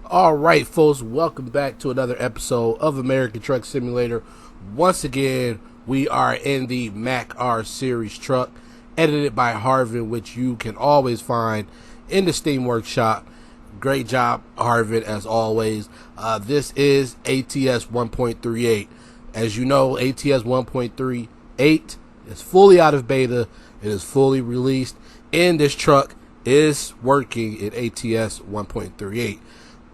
All right, folks, welcome back to another episode of American Truck Simulator. Once again, we are in the Mack R Series truck, edited by Harven, which you can always find in the Steam Workshop. Great job, Harven, as always. This is ATS 1.38. As you know, ATS 1.38 is fully out of beta. It is fully released, and this truck is working in ATS 1.38.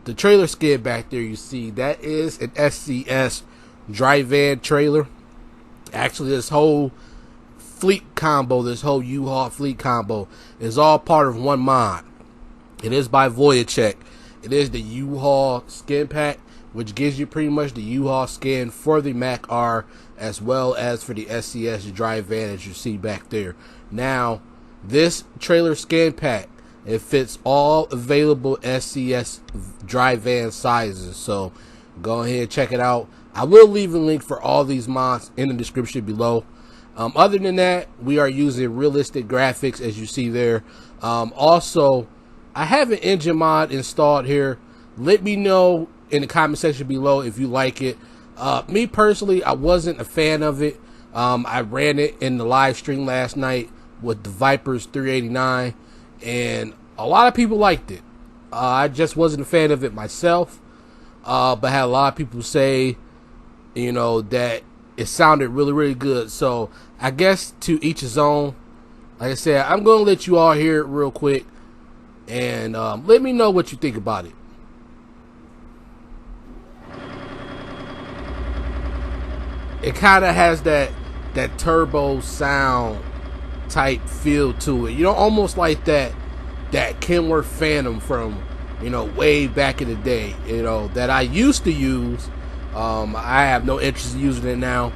The trailer skid back there you see, that is an SCS dry van trailer. Actually, this whole fleet combo, this whole U-HAUL fleet combo is all part of one mod. It is by Voyachek. It is the U-HAUL skin pack, which gives you pretty much the U-HAUL skin for the Mack R as well as for the SCS dry van as you see back there. Now, this trailer skin pack, it fits all available SCS dry van sizes, so go ahead and check it out. I will leave a link for all these mods in the description below. Other than that, we are using realistic graphics as you see there. Also, I have an engine mod installed here. Let me know in the comment section below if you like it. Me personally, I wasn't a fan of it. I ran it in the live stream last night with the Vipers 389. And a lot of people liked it. I just wasn't a fan of it myself. But had a lot of people say, that it sounded really, really good. So I guess to each his own. Like I said, I'm going to let you all hear it real quick. And let me know what you think about it. It kind of has that turbo sound type feel to it, almost like that Kenworth Phantom from way back in the day, that I used to use. I have no interest in using it now,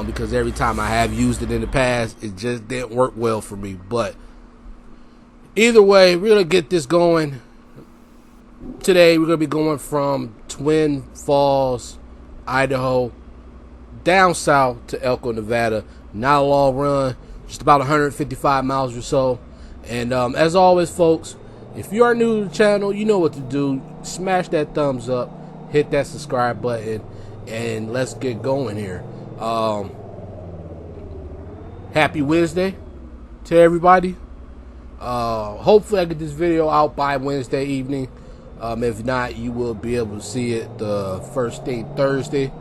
because every time I have used it in the past, it just didn't work well for me. But either way, we're gonna get this going today. We're gonna be going from Twin Falls, Idaho, down south to Elko, Nevada. Not a long run, just about 155 miles or so. And as always, folks, if you are new to the channel, you know what to do. Smash that thumbs up, hit that subscribe button, and let's get going here. Happy Wednesday to everybody. Hopefully I get this video out by Wednesday evening. If not, you will be able to see it the first thing Thursday.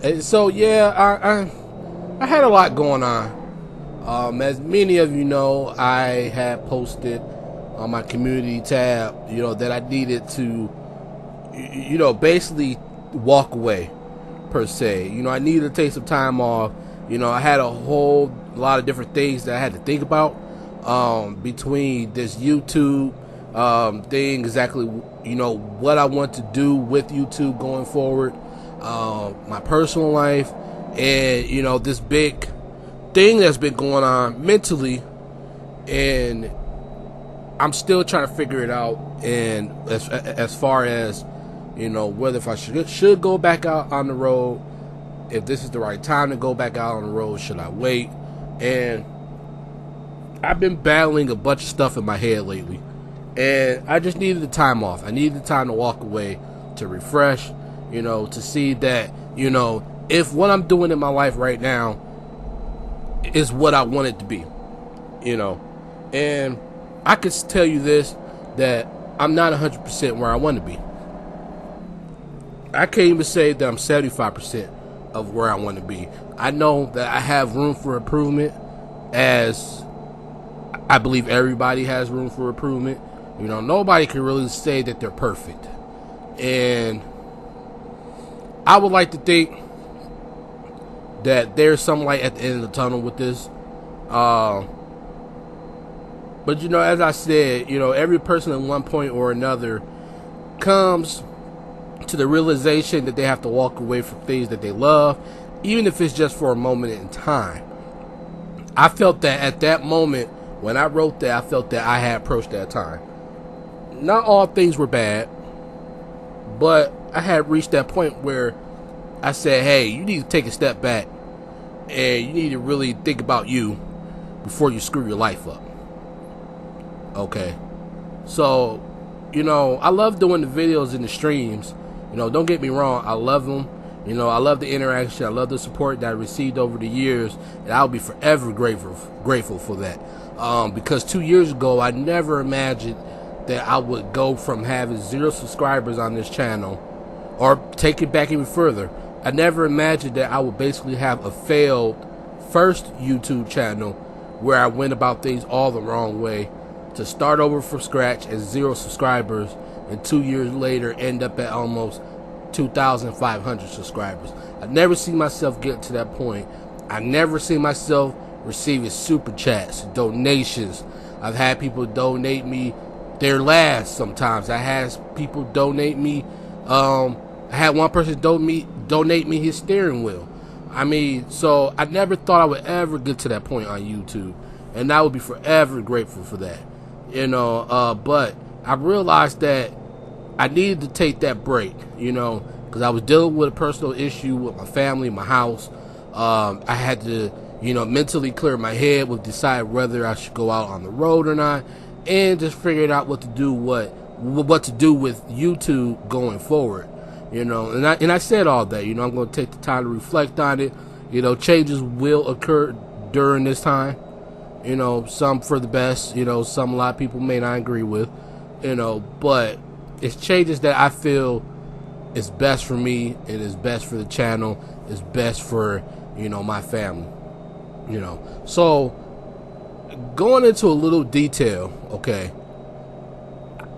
And so yeah, I had a lot going on. As many of you know, I had posted on my community tab, that I needed to, basically walk away, per se. I needed to take some time off. I had a whole lot of different things that I had to think about, between this YouTube thing, exactly, what I want to do with YouTube going forward, my personal life, and, this big thing that's been going on mentally, and I'm still trying to figure it out. And as far as whether if I should go back out on the road, if this is the right time to go back out on the road, should I wait? And I've been battling a bunch of stuff in my head lately, and I just needed the time off. I needed the time to walk away, to refresh, to see that if what I'm doing in my life right now is what I want it to be, and I could tell you this, that I'm not 100% where I want to be. I can't even say that I'm 75% of where I want to be. I know that I have room for improvement, as I believe everybody has room for improvement. Nobody can really say that they're perfect, and I would like to think that there's some light at the end of the tunnel with this. But as I said, every person at one point or another comes to the realization that they have to walk away from things that they love, even if it's just for a moment in time. I felt that at that moment when I wrote that, I felt that I had approached that time. Not all things were bad, but I had reached that point where I said, hey, you need to take a step back, and you need to really think about you before you screw your life up. Okay, so I love doing the videos and the streams. Don't get me wrong, I love them. I love the interaction. I love the support that I received over the years, and I'll be forever grateful for that. Because 2 years ago, I never imagined that I would go from having 0 subscribers on this channel, or take it back even further. I never imagined that I would basically have a failed first YouTube channel where I went about things all the wrong way, to start over from scratch at 0 subscribers, and 2 years later end up at almost 2,500 subscribers. I never seen myself get to that point. I never seen myself receiving super chats, donations. I've had people donate me their last sometimes. I had people donate me, I had one person donate me his steering wheel. So I never thought I would ever get to that point on YouTube, and I would be forever grateful for that. But I realized that I needed to take that break, because I was dealing with a personal issue with my family, my house. I had to, mentally clear my head with decide whether I should go out on the road or not, and just figured out what to do with YouTube going forward. And I said all that. I'm going to take the time to reflect on it. Changes will occur during this time. Some for the best. Some a lot of people may not agree with. But it's changes that I feel is best for me, and is best for the channel, is best for my family. So going into a little detail, okay.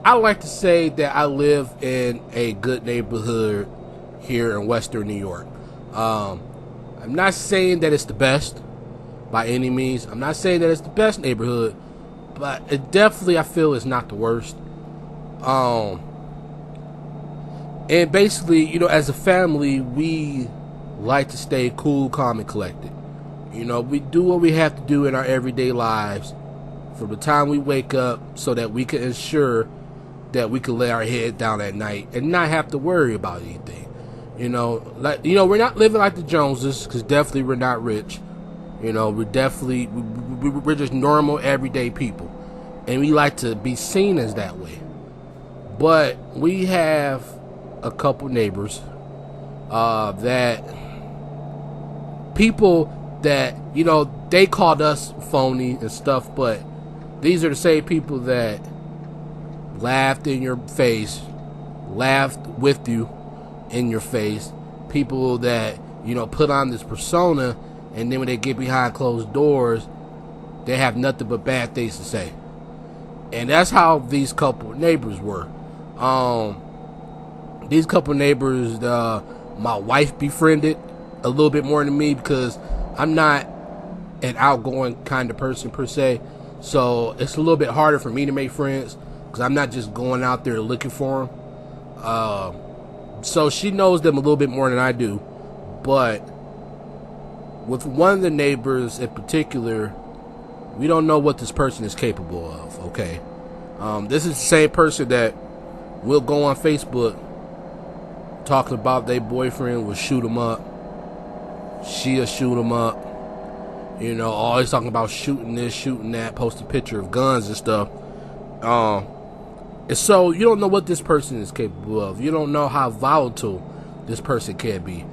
I like to say that I live in a good neighborhood here in Western New York. I'm not saying that it's the best by any means. I'm not saying that it's the best neighborhood, but it definitely, I feel, is not the worst. And basically, as a family, we like to stay cool, calm, and collected. We do what we have to do in our everyday lives from the time we wake up, so that we can ensure that we can lay our head down at night and not have to worry about anything. We're not living like the Joneses, because definitely we're not rich. We're just normal, everyday people, and we like to be seen as that way. But we have a couple neighbors that people that they called us phony and stuff, but these are the same people that laughed in your face, laughed with you in your face. People that put on this persona, and then when they get behind closed doors, they have nothing but bad things to say. And that's how these couple neighbors were. These couple neighbors, my wife befriended a little bit more than me, because I'm not an outgoing kind of person per se. So it's a little bit harder for me to make friends, because I'm not just going out there looking for them. So she knows them a little bit more than I do. But with one of the neighbors in particular, we don't know what this person is capable of, okay? This is the same person that will go on Facebook talking about their boyfriend will shoot him up. She'll shoot him up. Always talking about shooting this, shooting that, post a picture of guns and stuff. And so you don't know what this person is capable of. You don't know how volatile this person can be.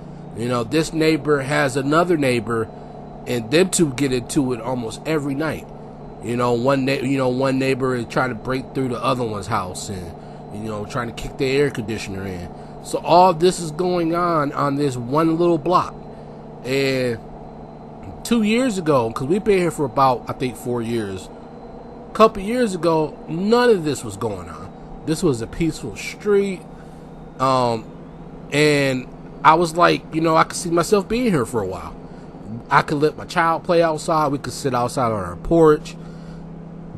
This neighbor has another neighbor, and them two get into it almost every night. One neighbor is trying to break through the other one's house, and trying to kick the air conditioner in. So all this is going on this one little block. And 2 years ago, because we've been here for about, I think, 4 years. A couple years ago, none of this was going on. This was a peaceful street. And I was like, I could see myself being here for a while. I could let my child play outside. We could sit outside on our porch,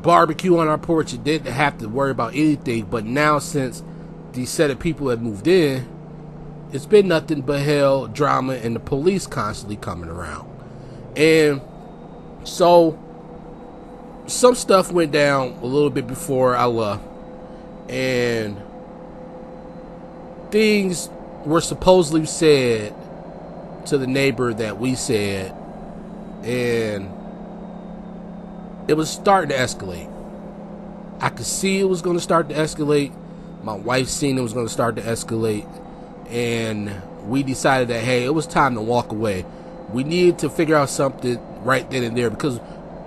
barbecue on our porch. It didn't have to worry about anything. But now, since these set of people have moved in, it's been nothing but hell, drama, and the police constantly coming around. And so some stuff went down a little bit before I left, and things were supposedly said to the neighbor that we said, and it was starting to escalate. I could see it was going to start to escalate, My wife seen it was going to start to escalate, and we decided that, hey, it was time to walk away. We needed to figure out something right then and there, because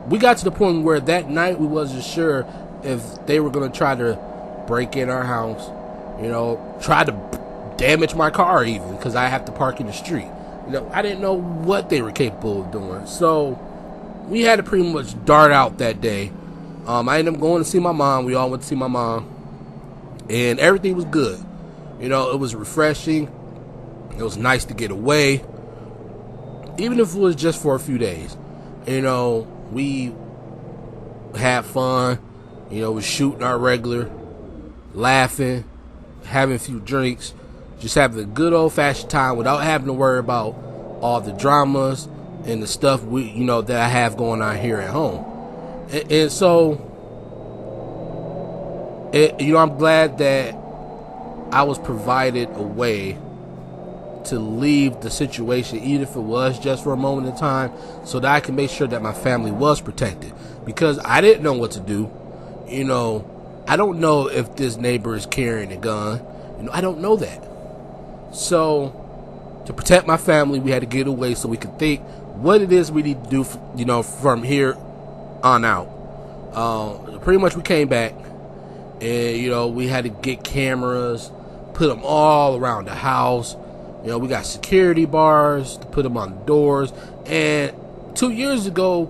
we got to the point where that night we wasn't sure if they were going to try to break in our house, try to damage my car even, because I have to park in the street. I didn't know what they were capable of doing. So we had to pretty much dart out that day. I ended up going to see my mom. We all went to see my mom, and everything was good. It was refreshing. It was nice to get away, even if it was just for a few days. We had fun. Was shooting our regular, laughing, having a few drinks, just having a good old-fashioned time without having to worry about all the dramas and the stuff that I have going on here at home. And so, I'm glad that I was provided a way to leave the situation, even if it was just for a moment in time, so that I can make sure that my family was protected. Because I didn't know what to do. I don't know if this neighbor is carrying a gun. I don't know that. So, to protect my family, we had to get away so we could think what it is we need to do, from here on out. Pretty much we came back, and, we had to get cameras, put them all around the house. We got security bars to put them on the doors. And 2 years ago,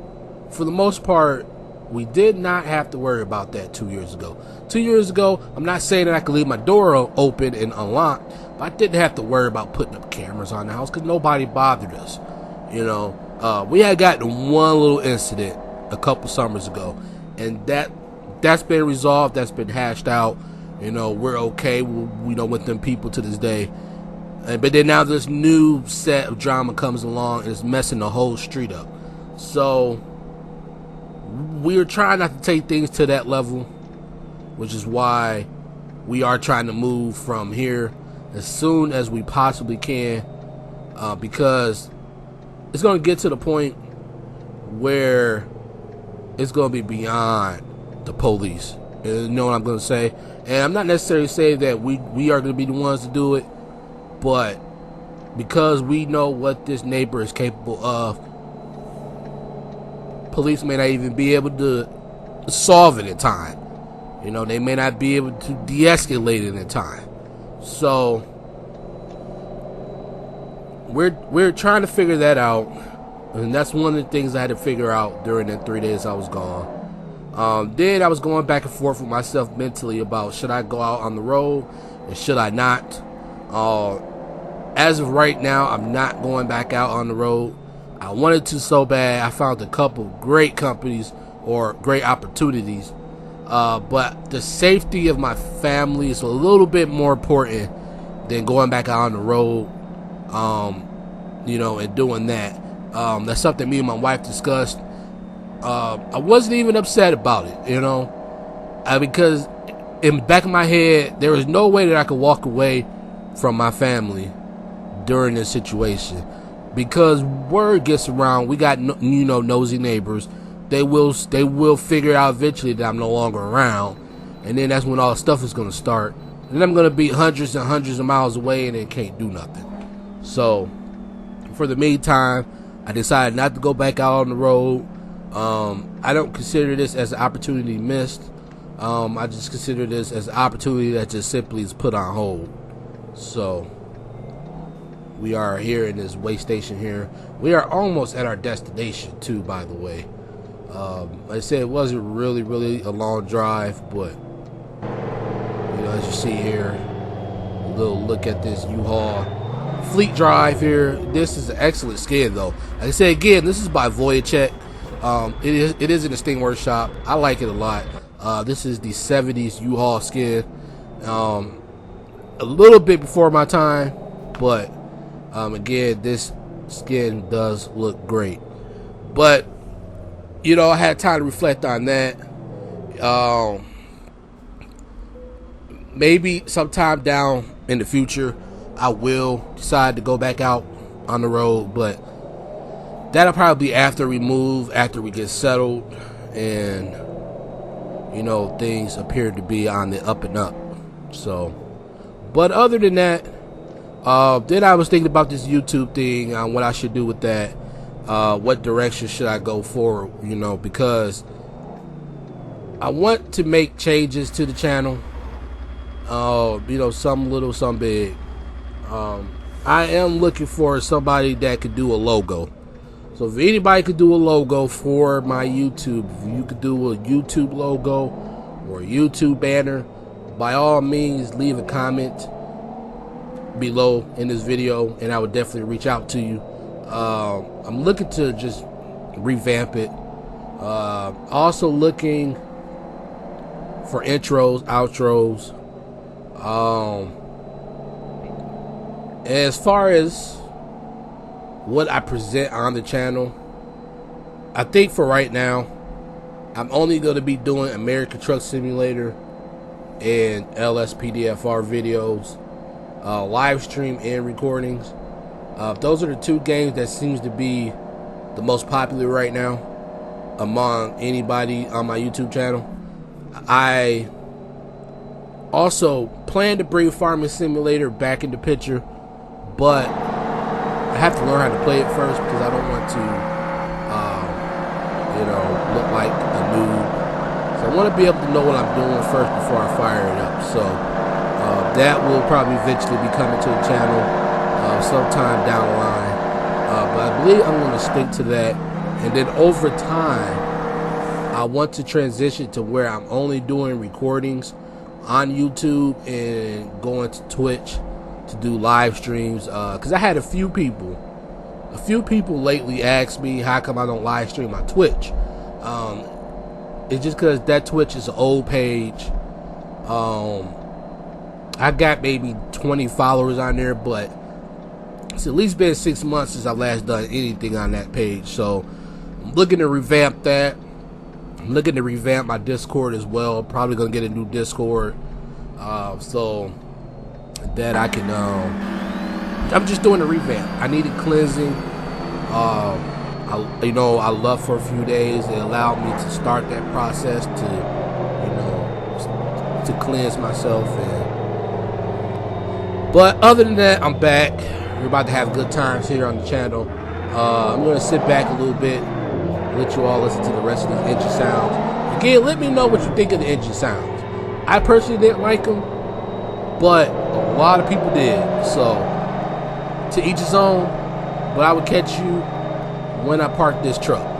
for the most part, we did not have to worry about that 2 years ago. 2 years ago, I'm not saying that I could leave my door open and unlocked, but I didn't have to worry about putting up cameras on the house because nobody bothered us. We had gotten one little incident a couple summers ago, and that's been resolved. That's been hashed out. We're okay. With them people to this day. But then now this new set of drama comes along and it's messing the whole street up. So we're trying not to take things to that level, which is why we are trying to move from here as soon as we possibly can, because it's going to get to the point where it's going to be beyond the police. You know what I'm going to say? And I'm not necessarily saying that we are going to be the ones to do it, but because we know what this neighbor is capable of, police may not even be able to solve it in time. They may not be able to de-escalate it in time. So we're trying to figure that out, and that's one of the things I had to figure out during the 3 days I was gone. Then I was going back and forth with myself mentally about should I go out on the road and should I not. As of right now, I'm not going back out on the road. I wanted to so bad. I found a couple great companies or great opportunities, but the safety of my family is a little bit more important than going back out on the road, and doing that. That's something me and my wife discussed. I wasn't even upset about it, because in the back of my head, there was no way that I could walk away from my family during this situation, because word gets around. We got nosy neighbors. They will figure out eventually that I'm no longer around, and then that's when all the stuff is going to start. And I'm going to be hundreds and hundreds of miles away and then can't do nothing. So for the meantime, I decided not to go back out on the road. I don't consider this as an opportunity missed. I just consider this as an opportunity that just simply is put on hold. So we are here in this way station here. We are almost at our destination too, by the way. Like I said, it wasn't really a long drive, but as you see here, a little look at this U-HAUL fleet drive here. This is an excellent skin though. Like I said again, this is by Voyachek. It is in the Sting Workshop. I like it a lot. This is the 70s U-HAUL skin. A little bit before my time, but again, this skin does look great. But I had time to reflect on that. Maybe sometime down in the future I will decide to go back out on the road, but that'll probably be after we move, after we get settled, and things appear to be on the up and up. So, but other than that, then I was thinking about this YouTube thing, what I should do with that. What direction should I go forward? You know, because I want to make changes to the channel. You know, some little, some big. I am looking for somebody that could do a logo. So if anybody could do a logo for my YouTube, if you could do a YouTube logo or a YouTube banner, by all means leave a comment below in this video and I would definitely reach out to you. I'm looking to just revamp it. Also looking for intros, outros. As far as what I present on the channel, I think for right now, I'm only going to be doing American Truck Simulator and LSPDFR videos, live stream and recordings. Those are the two games that seems to be the most popular right now among anybody on my YouTube channel. I also plan to bring Farming Simulator back into picture, but I have to learn how to play it first because I don't want to, you know, look like a noob. So I want to be able to know what I'm doing first before I fire it up. So that will probably eventually be coming to the channel sometime down the line. But I believe I'm going to stick to that. And then over time, I want to transition to where I'm only doing recordings on YouTube and going to Twitch to do live streams, because I had a few people lately ask me how come I don't live stream on Twitch. It's just because that Twitch is an old page. I got maybe 20 followers on there, but it's at least been 6 months since I've last done anything on that page. So I'm looking to revamp that. I'm looking to revamp my Discord as well. Probably gonna get a new Discord, so that I can, I'm just doing a revamp. I needed cleansing. I left for a few days. It allowed me to start that process to, you know, to cleanse myself. But other than that, I'm back. We're about to have good times here on the channel. I'm gonna sit back a little bit, let you all listen to the rest of these engine sounds. Again, let me know what you think of the engine sounds. I personally didn't like them, but a lot of people did. So to each his own, but I would catch you when I park this truck.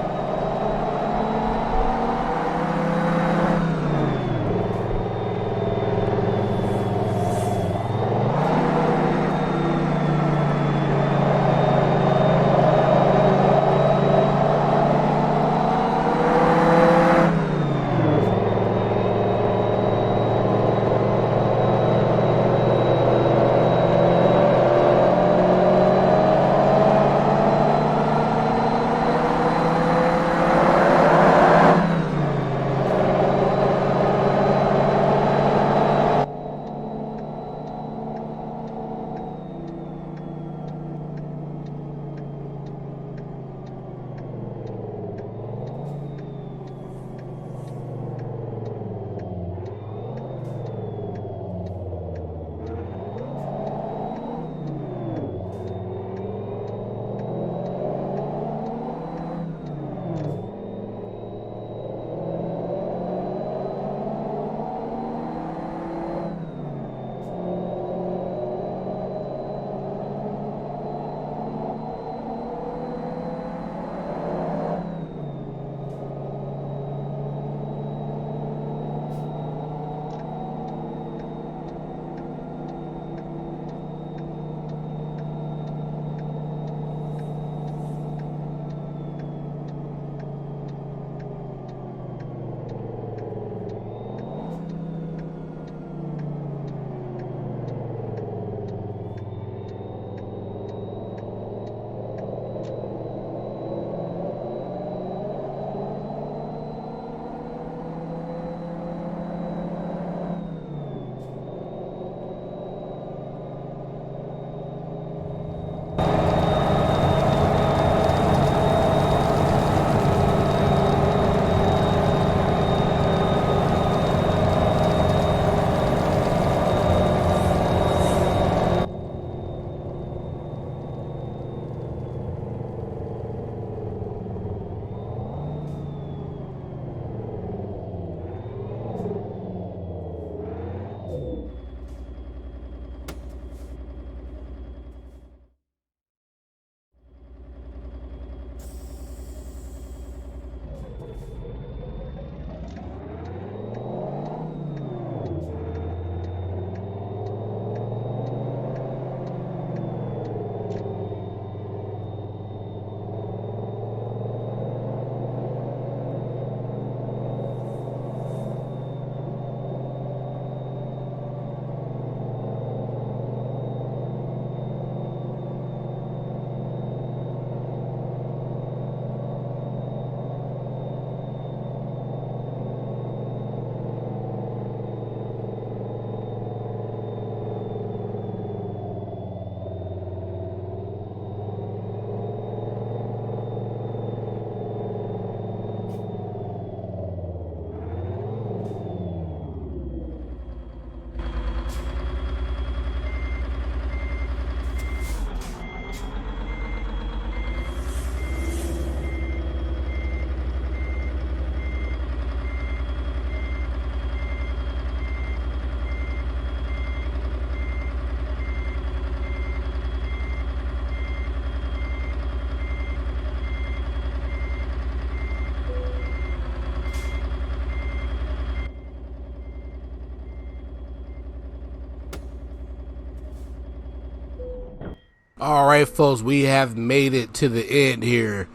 Alright folks, we have made it to the end here.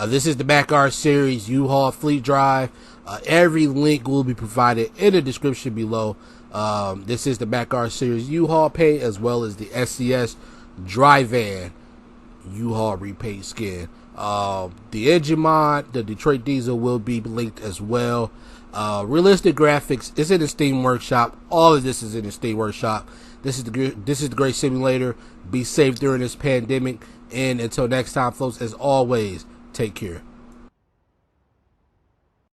This is the Mack R Series U-HAUL fleet drive. Every link will be provided in the description below. This is the Mack R Series U-HAUL paint, as well as the SCS dry van U-HAUL repaint skin. The engine mod, the Detroit diesel, will be linked as well. Realistic graphics is in the Steam Workshop. All of this is in the Steam Workshop. This is the great simulator. Be safe during this pandemic, and until next time, folks, as always, take care.